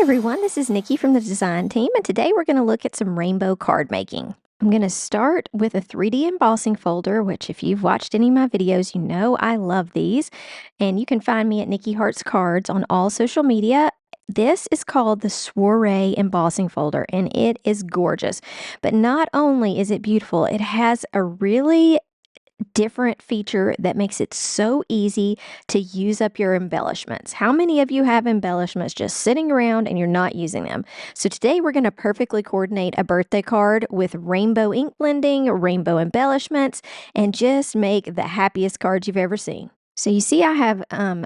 everyone, this is Nikki from the design team, and today we're going to look at some rainbow card making. I'm going to start with a 3D embossing folder, which if you've watched any of my videos, you know I love these. And you can find me at Nikki Hearts Cards on all social media. This is called the Soiree embossing folder, and it is gorgeous. But not only is it beautiful, it has a really different feature that makes it so easy to use up your embellishments. How many of you have embellishments just sitting around and you're not using them? So today we're going to perfectly coordinate a birthday card with rainbow ink blending, rainbow embellishments, and just make the happiest cards you've ever seen. So you see I have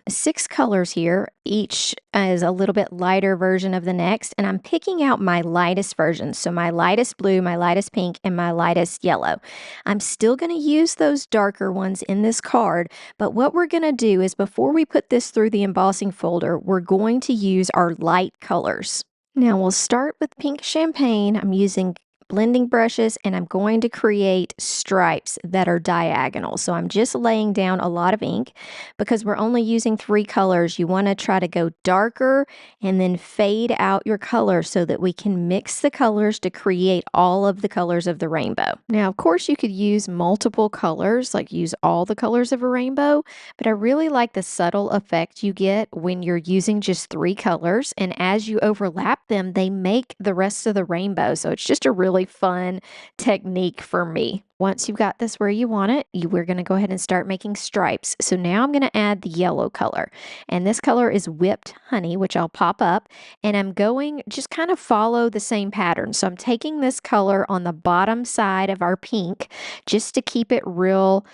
6 colors here. Each is a little bit lighter version of the next, and I'm picking out my lightest versions. So my lightest blue, my lightest pink, and my lightest yellow. I'm still going to use those darker ones in this card, but what we're going to do is before we put this through the embossing folder, we're going to use our light colors. Now we'll start with pink champagne. I'm using blending brushes, and I'm going to create stripes that are diagonal. So I'm just laying down a lot of ink because we're only using 3 colors. You want to try to go darker and then fade out your color so that we can mix the colors to create all of the colors of the rainbow. Now, of course, you could use multiple colors, like use all the colors of a rainbow, but I really like the subtle effect you get when you're using just 3 colors, and as you overlap them, they make the rest of the rainbow. So it's just a really fun technique for me. Once you've got this where you want it, we're going to go ahead and start making stripes. So now I'm going to add the yellow color. And this color is Whipped Honey, which I'll pop up. And I'm going just kind of follow the same pattern. So I'm taking this color on the bottom side of our pink just to keep it real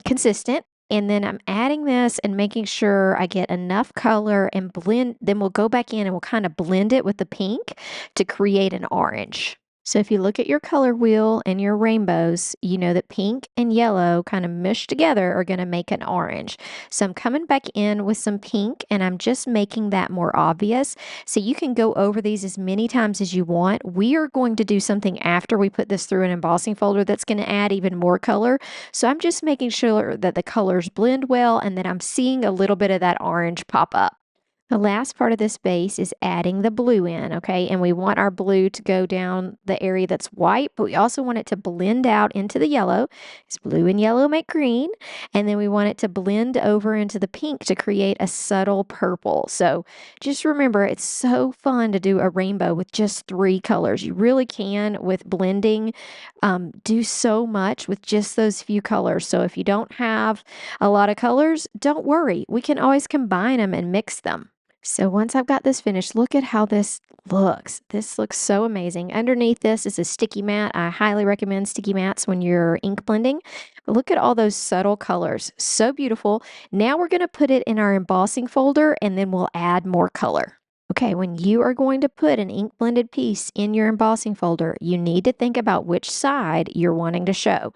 consistent. And then I'm adding this and making sure I get enough color and blend. Then we'll go back in and we'll kind of blend it with the pink to create an orange. So if you look at your color wheel and your rainbows, you know that pink and yellow kind of mushed together are going to make an orange. So I'm coming back in with some pink and I'm just making that more obvious. So you can go over these as many times as you want. We are going to do something after we put this through an embossing folder that's going to add even more color. So I'm just making sure that the colors blend well and that I'm seeing a little bit of that orange pop up. The last part of this base is adding the blue in, okay? And we want our blue to go down the area that's white, but we also want it to blend out into the yellow. It's blue and yellow make green. And then we want it to blend over into the pink to create a subtle purple. So just remember, it's so fun to do a rainbow with just 3 colors. You really can, with blending, do so much with just those few colors. So if you don't have a lot of colors, don't worry. We can always combine them and mix them. So once I've got this finished, look at how this looks. This looks so amazing. Underneath this is a sticky mat. I highly recommend sticky mats when you're ink blending. But look at all those subtle colors. So beautiful. Now we're going to put it in our embossing folder and then we'll add more color. Okay, when you are going to put an ink blended piece in your embossing folder, you need to think about which side you're wanting to show.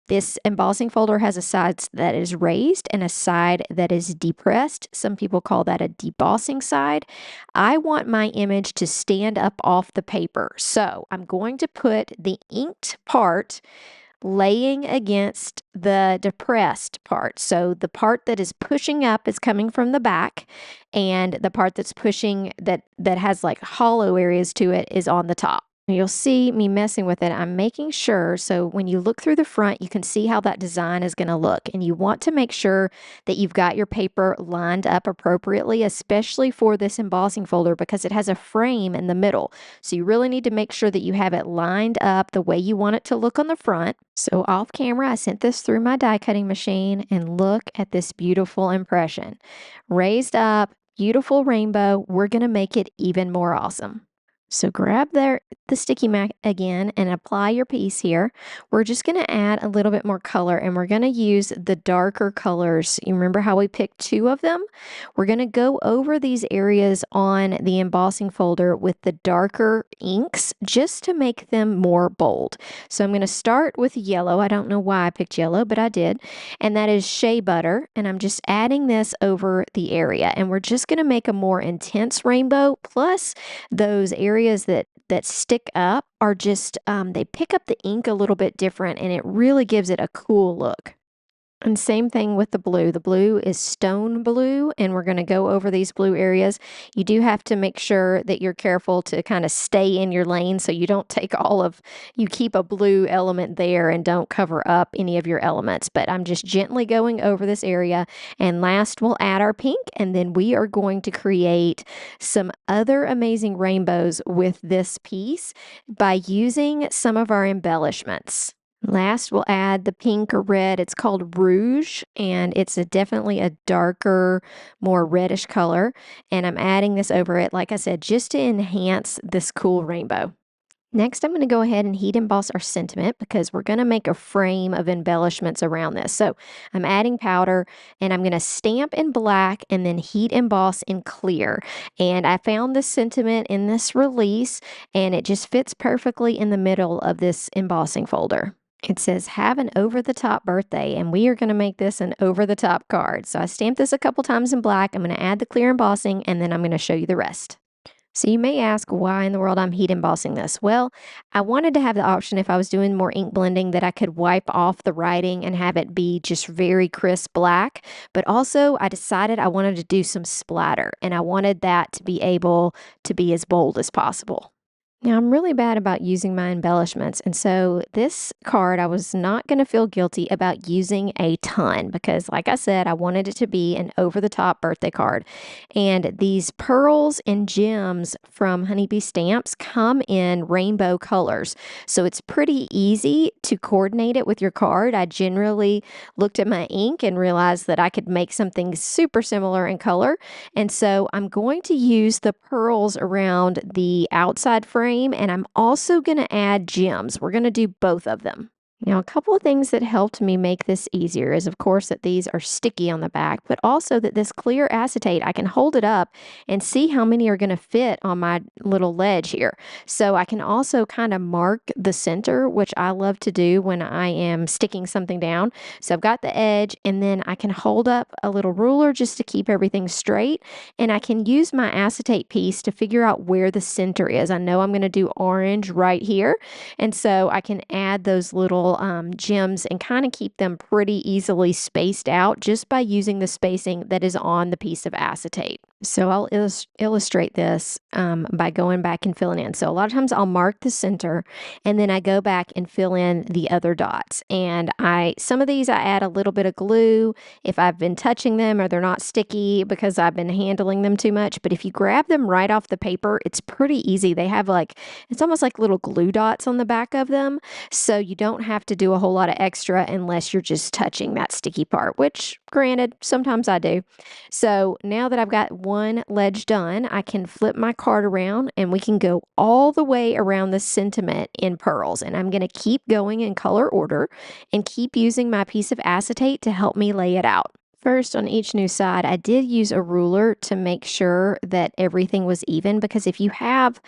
This embossing folder has a side that is raised and a side that is depressed. Some people call that a debossing side. I want my image to stand up off the paper. So I'm going to put the inked part laying against the depressed part. So the part that is pushing up is coming from the back, and the part that's pushing that has like hollow areas to it is on the top. You'll see me messing with it. I'm making sure, so when you look through the front, you can see how that design is going to look. And you want to make sure that you've got your paper lined up appropriately, especially for this embossing folder because it has a frame in the middle. So you really need to make sure that you have it lined up the way you want it to look on the front. So off camera, I sent this through my die cutting machine, and look at this beautiful impression. Raised up, beautiful rainbow. We're going to make it even more awesome. So grab the sticky mat again and apply your piece here. We're just going to add a little bit more color, and we're going to use the darker colors. You remember how we picked 2 of them? We're going to go over these areas on the embossing folder with the darker inks just to make them more bold. So I'm going to start with yellow. I don't know why I picked yellow, but I did. And that is Shea Butter. And I'm just adding this over the area. And we're just going to make a more intense rainbow, plus those areas that stick up are just they pick up the ink a little bit different, and it really gives it a cool look. And same thing with the blue. The blue is stone blue, and we're going to go over these blue areas. You do have to make sure that you're careful to kind of stay in your lane so you don't take you keep a blue element there and don't cover up any of your elements. But I'm just gently going over this area. And last, we'll add our pink, and then we are going to create some other amazing rainbows with this piece by using some of our embellishments. Last, we'll add the pink or red. It's called Rouge, and it's definitely a darker, more reddish color. And I'm adding this over it, like I said, just to enhance this cool rainbow. Next, I'm going to go ahead and heat emboss our sentiment because we're going to make a frame of embellishments around this. So I'm adding powder, and I'm going to stamp in black and then heat emboss in clear. And I found this sentiment in this release, and it just fits perfectly in the middle of this embossing folder. It says, have an over-the-top birthday, and we are going to make this an over-the-top card. So I stamped this a couple times in black. I'm going to add the clear embossing, and then I'm going to show you the rest. So you may ask why in the world I'm heat embossing this. Well, I wanted to have the option if I was doing more ink blending that I could wipe off the writing and have it be just very crisp black. But also I decided I wanted to do some splatter, and I wanted that to be able to be as bold as possible. Now, I'm really bad about using my embellishments, and so this card, I was not going to feel guilty about using a ton because, like I said, I wanted it to be an over-the-top birthday card. And these pearls and gems from Honeybee Stamps come in rainbow colors, so it's pretty easy to coordinate it with your card. I generally looked at my ink and realized that I could make something super similar in color, and so I'm going to use the pearls around the outside frame, and I'm also going to add gems. We're going to do both of them. Now, a couple of things that helped me make this easier is, of course, that these are sticky on the back, but also that this clear acetate, I can hold it up and see how many are going to fit on my little ledge here. So I can also kind of mark the center, which I love to do when I am sticking something down. So I've got the edge, and then I can hold up a little ruler just to keep everything straight, and I can use my acetate piece to figure out where the center is. I know I'm going to do orange right here, and so I can add those little gems and kind of keep them pretty easily spaced out just by using the spacing that is on the piece of acetate. So I'll illustrate this by going back and filling in. So a lot of times I'll mark the center, and then I go back and fill in the other dots. And some of these I add a little bit of glue if I've been touching them or they're not sticky because I've been handling them too much. But if you grab them right off the paper, it's pretty easy. They have it's almost like little glue dots on the back of them. So you don't have to do a whole lot of extra unless you're just touching that sticky part, which granted, sometimes I do. So now that I've got one ledge done, I can flip my card around and we can go all the way around the sentiment in pearls. And I'm going to keep going in color order and keep using my piece of acetate to help me lay it out. First, on each new side, I did use a ruler to make sure that everything was even, because if you have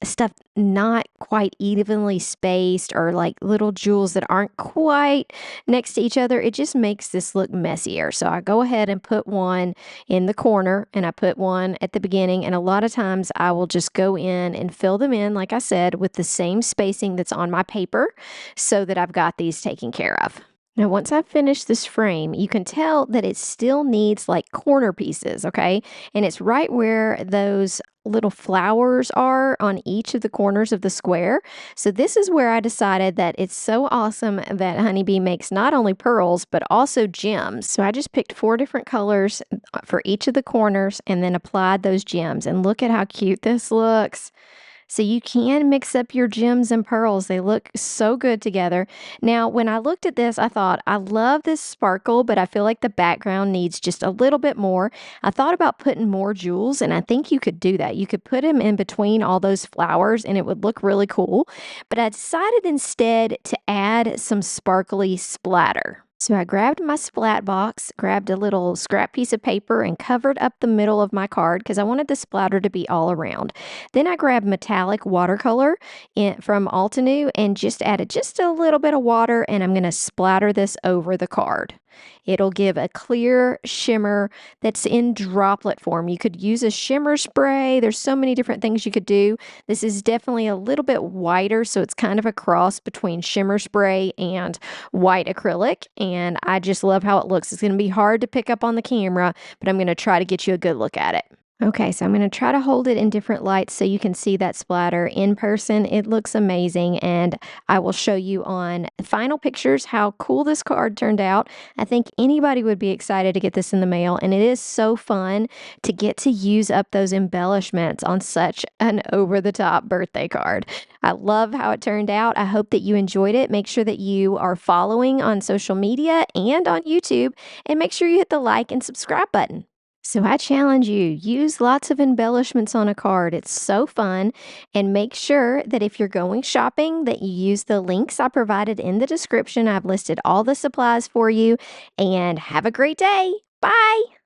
stuff not quite evenly spaced or like little jewels that aren't quite next to each other, it just makes this look messier. So I go ahead and put one in the corner, and I put one at the beginning, and a lot of times I will just go in and fill them in, like I said, with the same spacing that's on my paper so that I've got these taken care of. Now, once I've finished this frame, you can tell that it still needs like corner pieces, okay? And it's right where those little flowers are on each of the corners of the square. So this is where I decided that it's so awesome that Honeybee makes not only pearls, but also gems. So I just picked 4 different colors for each of the corners and then applied those gems. And look at how cute this looks. So you can mix up your gems and pearls. They look so good together. Now, when I looked at this, I thought, I love this sparkle, but I feel like the background needs just a little bit more. I thought about putting more jewels, and I think you could do that. You could put them in between all those flowers, and it would look really cool. But I decided instead to add some sparkly splatter. So I grabbed my splat box, grabbed a little scrap piece of paper, and covered up the middle of my card because I wanted the splatter to be all around. Then I grabbed metallic watercolor from Altenew and just added just a little bit of water, and I'm going to splatter this over the card. It'll give a clear shimmer that's in droplet form. You could use a shimmer spray. There's so many different things you could do. This is definitely a little bit whiter, so it's kind of a cross between shimmer spray and white acrylic, and I just love how it looks. It's going to be hard to pick up on the camera, but I'm going to try to get you a good look at it. Okay, so I'm going to try to hold it in different lights so you can see that splatter in person. It looks amazing, and I will show you on final pictures how cool this card turned out. I think anybody would be excited to get this in the mail, and it is so fun to get to use up those embellishments on such an over-the-top birthday card. I love how it turned out. I hope that you enjoyed it. Make sure that you are following on social media and on YouTube, and make sure you hit the like and subscribe button. So I challenge you, use lots of embellishments on a card. It's so fun. And make sure that if you're going shopping, that you use the links I provided in the description. I've listed all the supplies for you. And have a great day. Bye.